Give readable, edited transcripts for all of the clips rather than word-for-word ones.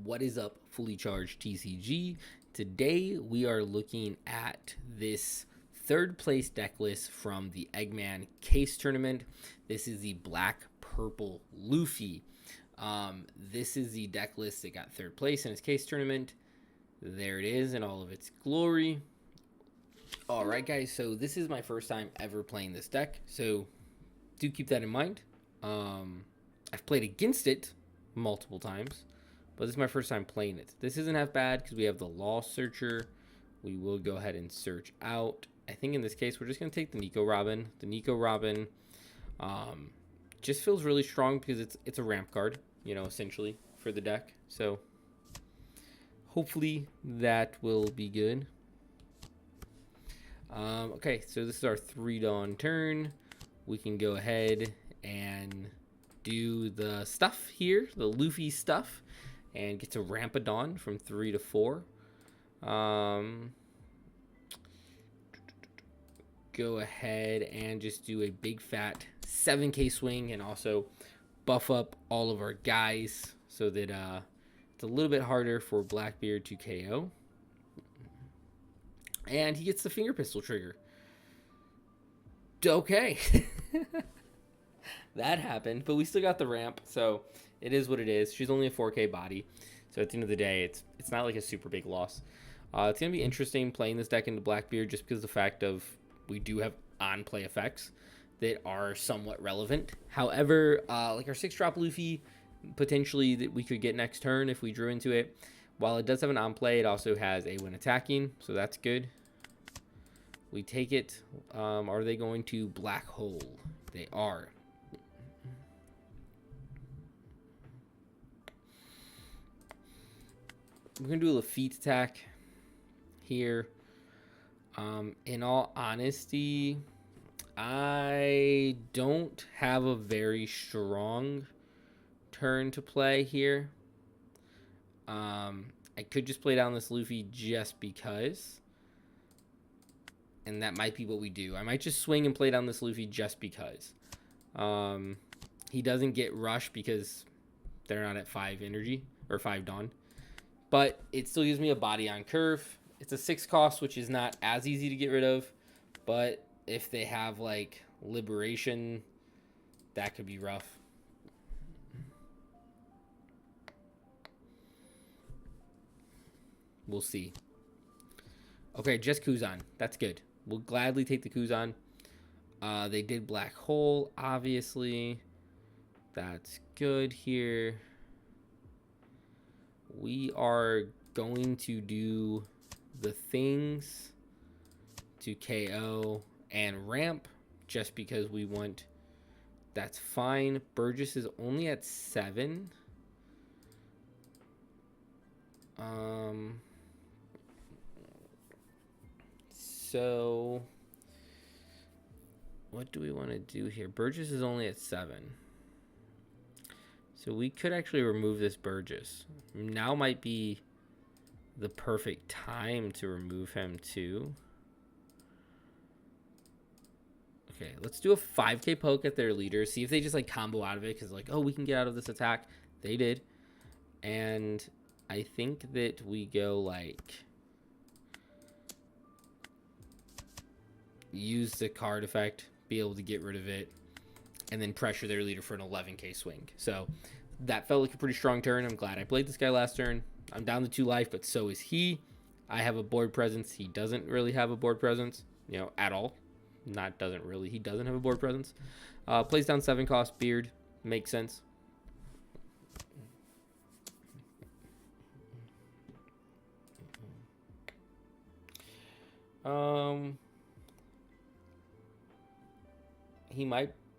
What is up, fully charged TCG? Today we are looking at this third place deck list from the Eggman case tournament. This is the Black-Purple Luffy. This is the deck list that got third place in its case tournament. There it is in all of its glory. All right, guys, so this is my first time ever playing this deck, so do keep that in mind. I've played against it multiple times, but this is my first time playing it. This isn't half bad because we have the Law Searcher. We will go ahead and search out. I think in this case, we're just going to take the Nico Robin. The Nico Robin just feels really strong because it's a ramp card, you know, essentially, for the deck. So hopefully that will be good. Okay, so this is our 3-Dawn turn. We can go ahead and do the stuff here, the Luffy stuff, and get to ramp a Dawn from 3 to 4. Go ahead and just do a big fat 7k swing and also buff up all of our guys so that it's a little bit harder for Blackbeard to KO. And he gets the finger pistol trigger. Okay. That happened, but we still got the ramp, so it is what it is. She's only a 4k body, so at the end of the day, it's not like a super big loss. It's going to be interesting playing this deck into Blackbeard just because of the fact of we do have on-play effects that are somewhat relevant. However, like our 6-drop Luffy, potentially that we could get next turn if we drew into it. While it does have an on-play, it also has a when attacking, so that's good. We take it. Are they going to Black Hole? They are. We're going to do a Lafitte attack here. In all honesty, I don't have a very strong turn to play here. I could just play down this Luffy just because. And that might be what we do. I might just swing and play down this Luffy just because. He doesn't get rushed because they're not at 5 energy or 5 Dawn. But it still gives me a body on curve. It's a 6 cost, which is not as easy to get rid of. But if they have, like, Liberation, that could be rough. We'll see. Okay, just Kuzan. That's good. We'll gladly take the Kuzan. They did Black Hole, obviously. That's good here. We are going to do the things to KO and ramp just because we want. That's fine. Burgess is only at 7. So what do we want to do here? Burgess is only at 7. So we could actually remove this Burgess. Now might be the perfect time to remove him too. Okay, let's do a 5k poke at their leader. See if they just like combo out of it. Because like, oh, we can get out of this attack. They did. And I think that we go like use the card effect, be able to get rid of it, and then pressure their leader for an 11k swing. So that felt like a pretty strong turn. I'm glad I played this guy last turn. I'm down to 2 life, but so is he. I have a board presence. He doesn't really have a board presence, you know, at all. Not doesn't really. He doesn't have a board presence. Plays down 7 cost. Beard. Makes sense.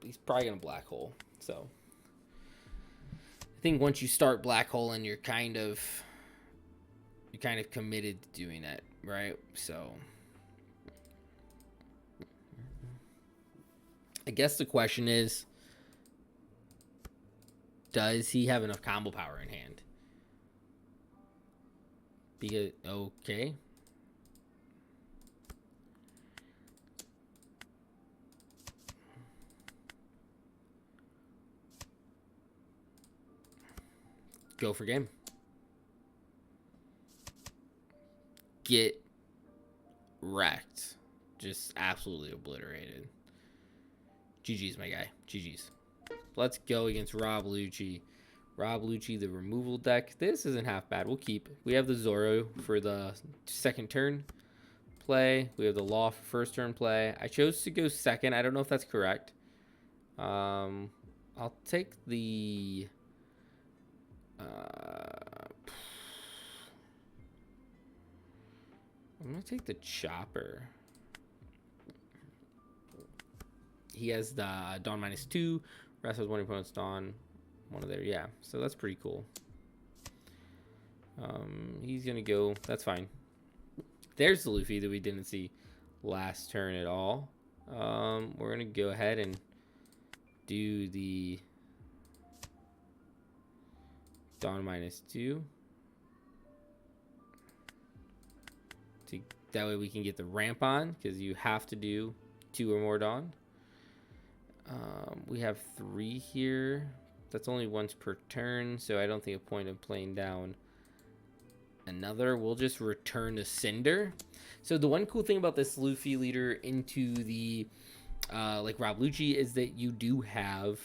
He's probably gonna Black Hole. So I think once you start Black Hole, you're kind of committed to doing it, right? So I guess the question is, does he have enough combo power in hand? Because okay. Go for game. get wrecked. Just absolutely obliterated. GG's, my guy. GG's. Let's go against Rob Lucci. Rob Lucci, the removal deck. This isn't half bad. We'll keep. We have the Zoro for the second turn play. We have the Law for first turn play. I chose to go second. I don't know if that's correct. I'll take the... I'm going to take the Chopper. He has the Dawn -2. Rest has one opponent's Dawn. One of their, yeah. So that's pretty cool. He's going to go. That's fine. There's the Luffy that we didn't see last turn at all. We're going to go ahead and do the Dawn -2. That way we can get the ramp on, because you have to do 2 or more Dawn. We have 3 here. That's only once per turn, so I don't think a point of playing down another. We'll just return to Cinder. So the one cool thing about this Luffy leader into the like Rob Lucci is that you do have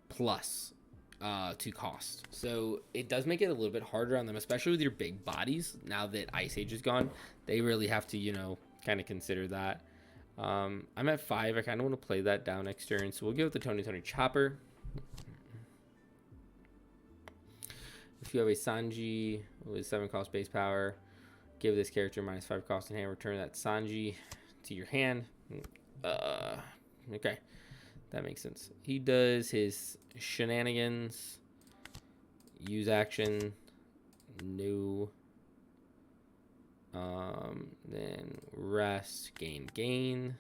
plus to cost, so it does make it a little bit harder on them, especially with your big bodies. Now that Ice Age is gone, they really have to, you know, kind of consider that. I'm at 5. I kind of want to play that down next turn, so we'll go with the Tony Chopper. If you have a Sanji with 7 cost base power, give this character -5 cost in hand, return that Sanji to your hand. Okay, that makes sense. He does his shenanigans, use action, no, then rest, gain.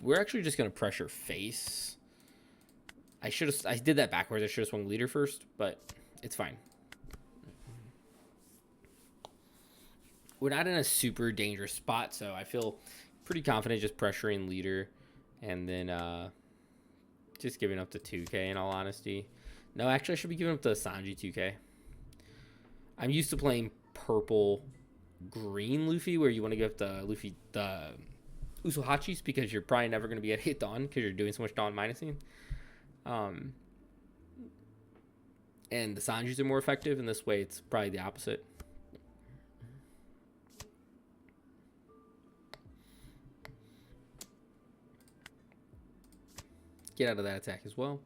We're actually just gonna pressure face. I did that backwards. I should have swung leader first, but it's fine. We're not in a super dangerous spot, so I feel pretty confident just pressuring leader and then just giving up to 2k in all honesty. No, actually I should be giving up to Sanji 2k. I'm used to playing purple green Luffy, where you want to give up the Luffy the Usohachis, because you're probably never going to be able to hit Dawn because you're doing so much Dawn minusing. And the Sanjis are more effective, and this way it's probably the opposite. Get out of that attack as well.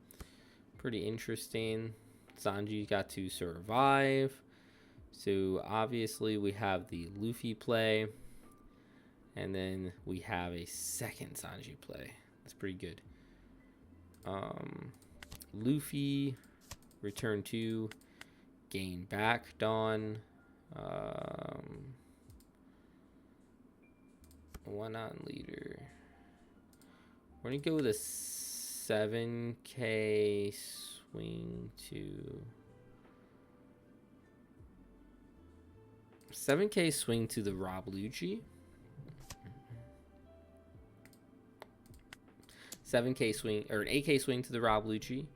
Pretty interesting. Sanji got to survive. So obviously we have the Luffy play, and then we have a second Sanji play. That's pretty good. Luffy, return 2, gain back Dawn. One on leader. We're gonna go with a 7k swing to 7k swing to the Rob Lucci. 7k swing, or an 8k swing to the Rob Lucci.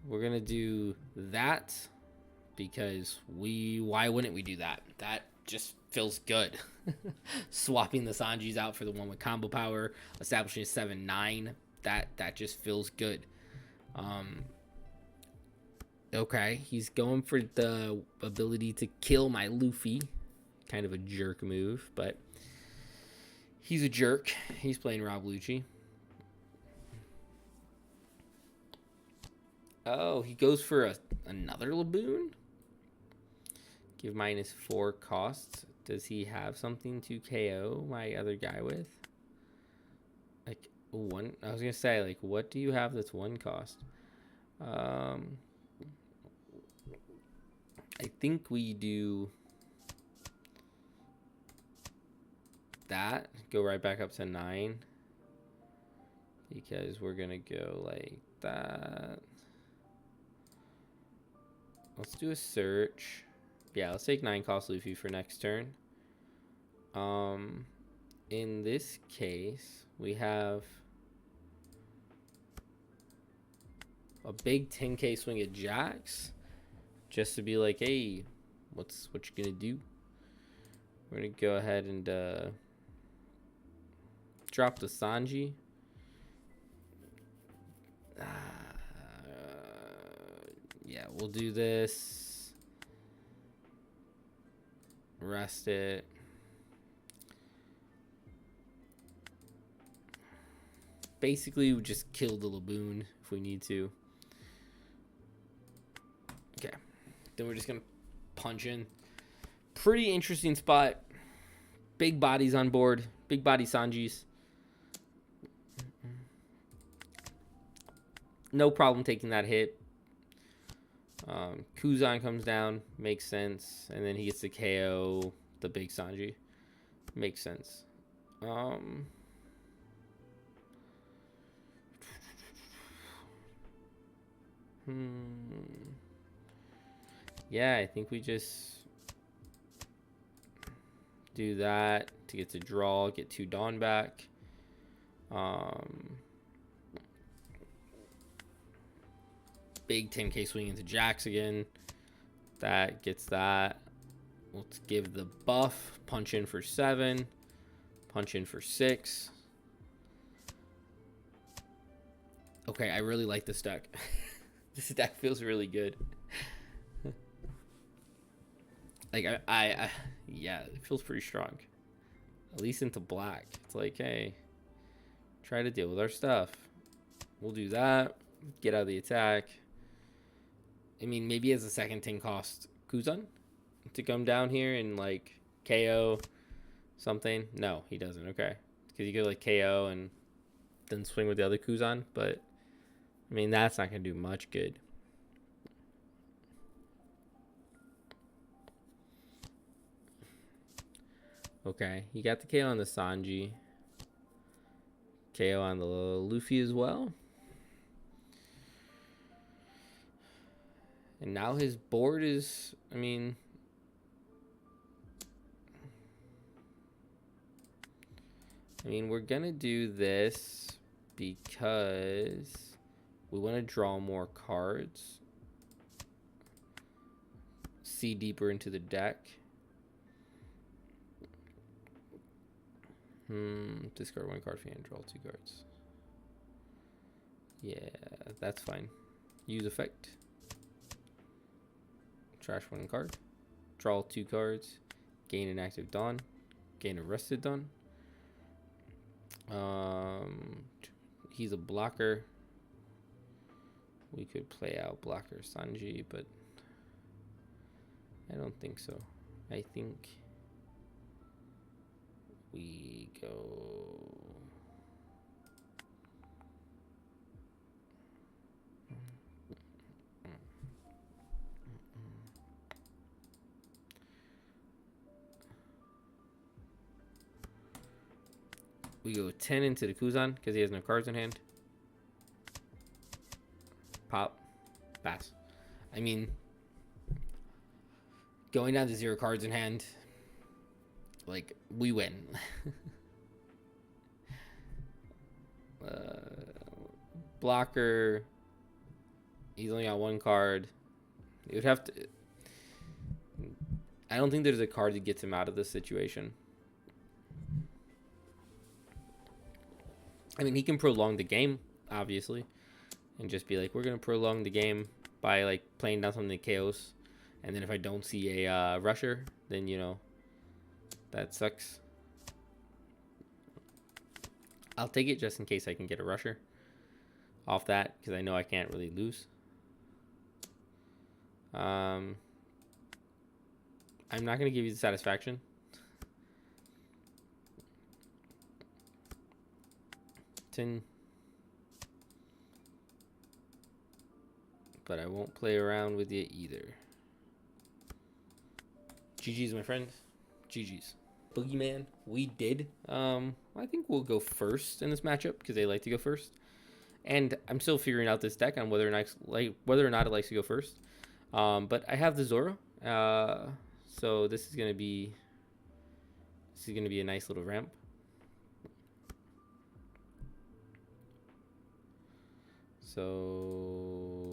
We're gonna do that because why wouldn't we do that? That just feels good. Swapping the Sanjis out for the one with combo power, establishing a 7-9, that just feels good. Okay, he's going for the ability to kill my Luffy. Kind of a jerk move, but he's a jerk. He's playing Rob Lucci. Oh, he goes for another Laboon? Give -4 costs. Does he have something to KO my other guy with? Like, one? I was going to say, like, what do you have that's 1 cost? I think we do that. Go right back up to 9. Because we're going to go like that. Let's do a search. Yeah, let's take 9 cost Luffy for next turn. In this case, we have a big 10k swing at Jax, just to be like, hey, what you gonna do? We're gonna go ahead and drop the Sanji. Yeah, we'll do this. Rest it. Basically, we just kill the Laboon if we need to. Okay. Then we're just going to punch in. Pretty interesting spot. Big bodies on board. Big body Sanjis. No problem taking that hit. Kuzan comes down. Makes sense. And then he gets to KO the big Sanji. Makes sense. Yeah, I think we just do that to get to draw, get 2 Dawn back. Big 10k swing into Jax again. That gets that. Let's give the buff. Punch in for 7. Punch in for 6. Okay, I really like this deck. This deck feels really good. Like, yeah, it feels pretty strong. At least into black. It's like, hey, try to deal with our stuff. We'll do that. Get out of the attack. I mean, maybe as a second 10 cost Kuzan to come down here and, like, KO something. No, he doesn't. Okay. Because you could, like, KO and then swing with the other Kuzan. But, I mean, that's not going to do much good. Okay, you got the KO on the Sanji. KO on the Luffy as well. And now his board is, I mean, we're going to do this because we want to draw more cards. See deeper into the deck. Discard 1 card for hand, draw 2 cards. Yeah, that's fine. Use effect. Trash 1 card. Draw 2 cards. Gain an active Dawn. Gain a rested Dawn. He's a blocker. We could play out blocker Sanji, but I don't think so. I think we go we go 10 into the Kuzan because he has no cards in hand. Pop. Pass. I mean, going down to 0 cards in hand, like, we win. Blocker. He's only got 1 card. It would have to. I don't think there's a card that gets him out of this situation. I mean, he can prolong the game, obviously, and just be like, we're going to prolong the game by, like, playing down something that KOs. And then if I don't see a rusher, then, you know, that sucks. I'll take it just in case I can get a rusher off that, because I know I can't really lose. I'm not going to give you the satisfaction. But I won't play around with you either. GG's, my friend. GG's. Boogeyman, we did. I think we'll go first in this matchup because they like to go first. And I'm still figuring out this deck on whether or not it likes to go first. But I have the Zoro. So this is gonna be a nice little ramp. So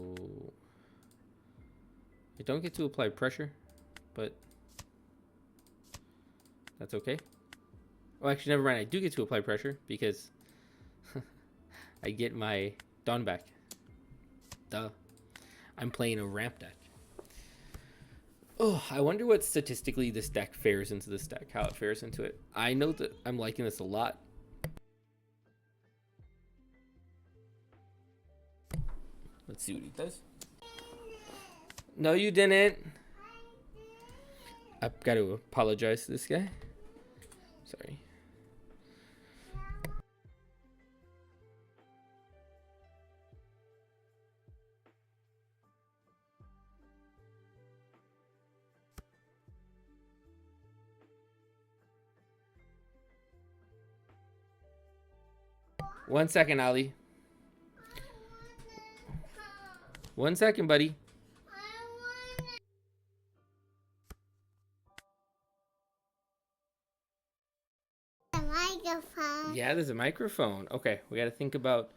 I don't get to apply pressure, but that's okay. Oh, actually, never mind. I do get to apply pressure because I get my Dawn back. Duh. I'm playing a ramp deck. Oh, I wonder what statistically this deck fares into this deck, how it fares into it. I know that I'm liking this a lot. Let's see what he does. No, you didn't. I've got to apologize to this guy. Sorry. One second, Ali. 1 second, buddy. Microphone. Yeah, there's a microphone. Okay, we got to think about.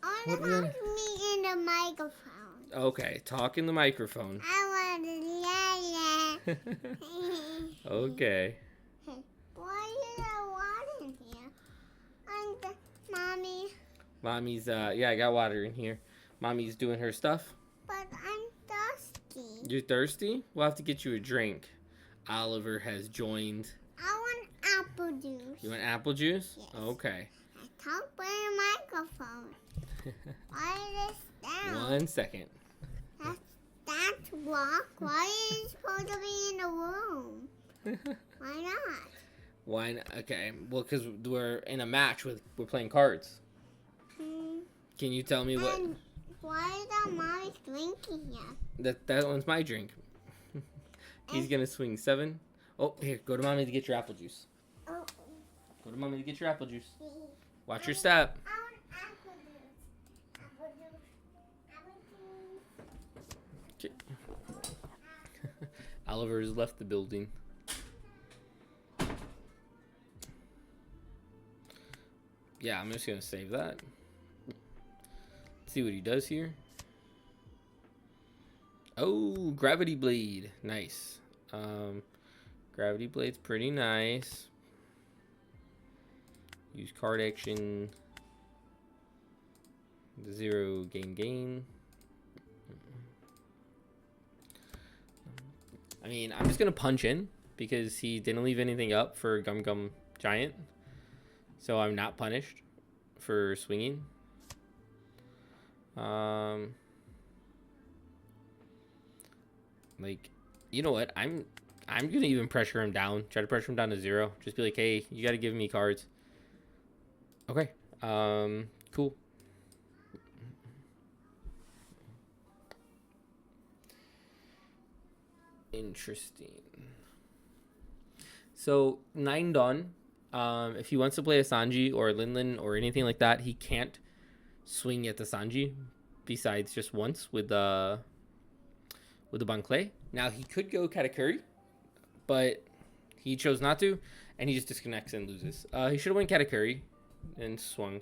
I want to talk to me in the microphone. Okay, talk in the microphone. I want to Okay. Why is there water in here? Mommy. Mommy's, yeah, I got water in here. Mommy's doing her stuff. But I'm thirsty. You're thirsty? We'll have to get you a drink. Oliver has joined. I want apple juice. You want apple juice? Yes. Okay. I talk by the microphone. Why is this down? 1 second. That's block. Why is it supposed to be in the room? Why not? Why not? Okay, well, because we're in a match we're playing cards. Can you tell me what? And why is that mommy's drinking here? That one's my drink. He's gonna swing 7. Oh, here, go to mommy to get your apple juice. Oh. Go to mommy to get your apple juice. Watch your step. I want apple juice. Apple juice. Apple juice. Oliver has left the building. Yeah, I'm just gonna save that. See what he does here. Oh, gravity blade, nice. Gravity blade's pretty nice. Use card action. 0 gain. I mean, I'm just gonna punch in because he didn't leave anything up for Gum Gum Giant, so I'm not punished for swinging. Like, you know what? I'm gonna even pressure him down. Try to pressure him down to 0. Just be like, hey, you gotta give me cards. Okay. Cool. Interesting. So 9 Dawn. If he wants to play a Sanji or a Linlin or anything like that, he can't swing at the Sanji besides just once with the Banclay. Now he could go Katakuri, but he chose not to, and he just disconnects and loses. He should have went Katakuri and swung.